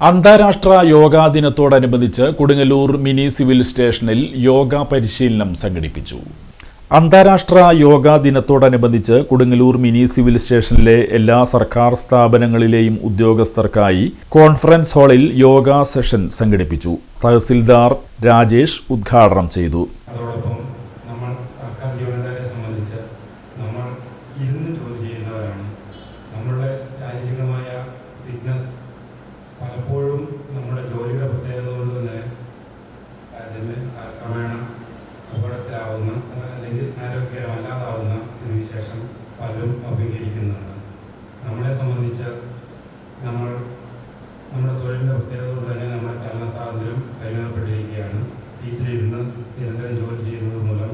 അന്താരാഷ്ട്ര യോഗാ ദിനത്തോടനുബന്ധിച്ച് Kodungallur mini civil സ്റ്റേഷനിൽ യോഗ പരിശീലനം സംഘടിപ്പിച്ചു. അന്താരാഷ്ട്ര യോഗാ ദിനത്തോടനുബന്ധിച്ച് കൊടുങ്ങല്ലൂർ മിനി സിവിൽ സ്റ്റേഷനിലെ എല്ലാ സർക്കാർ സ്ഥാപനങ്ങളിലെയും ഉദ്യോഗസ്ഥർക്കായി കോൺഫറൻസ് ഹാളിൽ യോഗ സെഷൻ സംഘടിപ്പിച്ചു. തഹസിൽദാർ രാജേഷ് ഉദ്ഘാടനം ചെയ്തു. പലപ്പോഴും നമ്മുടെ ജോലിയുടെ പ്രത്യേകത കൊണ്ട് തന്നെ ക്രമേണ അപകടത്തിലാവുന്ന അല്ലെങ്കിൽ ആരോഗ്യമല്ലാതാവുന്ന സ്ഥിതിവിശേഷം പലരും അഭിമുഖീകരിക്കുന്നതാണ്. നമ്മളെ സംബന്ധിച്ച് നമ്മുടെ തൊഴിലിൻ്റെ പ്രത്യേകത കൊണ്ട് തന്നെ നമ്മുടെ ചലന സ്വാതന്ത്ര്യം പരിമിതപ്പെട്ടിരിക്കുകയാണ്. സീറ്റിലിരുന്ന് നിരന്തരം ജോലി ചെയ്യുന്നത് മൂലം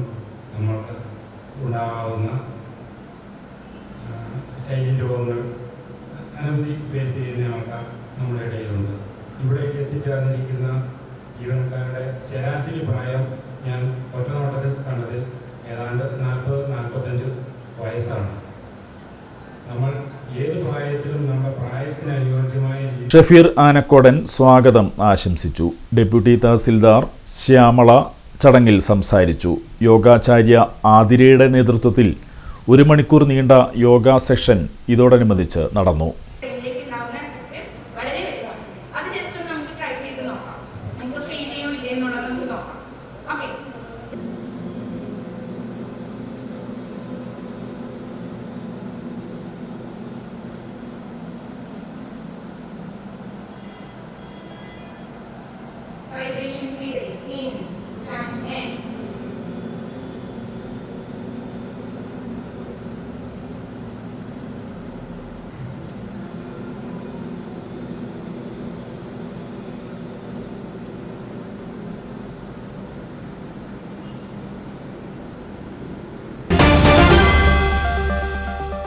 നമ്മൾക്ക് ഉണ്ടാകാവുന്ന ശൈലി രോഗങ്ങൾ അനവധി ഫേസ് ചെയ്യുന്ന ആൾക്കാർ നമ്മുടെ ഇടയിലുണ്ട്. ഇവിടെ എത്തിച്ചേർന്നിരിക്കുന്ന ജീവനക്കാരുടെ ശരാശരി പ്രായം ഞാൻ ഒറ്റനോട്ടത്തിൽ കണ്ടതിൽ ഏതാണ്ട് 40-45 വയസ്സാണ്. നമ്മൾ ഏത് പ്രായത്തിലും നമ്മുടെ പ്രായത്തിന് അനുയോജ്യമായ ഷഫീർ ആനക്കോടൻ സ്വാഗതം ആശംസിച്ചു. ഡെപ്യൂട്ടി തഹസിൽദാർ ശ്യാമള ചടങ്ങിൽ സംസാരിച്ചു. യോഗാചാര്യ ആതിരയുടെ നേതൃത്വത്തിൽ 1 മണിക്കൂർ നീണ്ട യോഗ സെഷൻ ഇതോടനുബന്ധിച്ച് നടന്നു.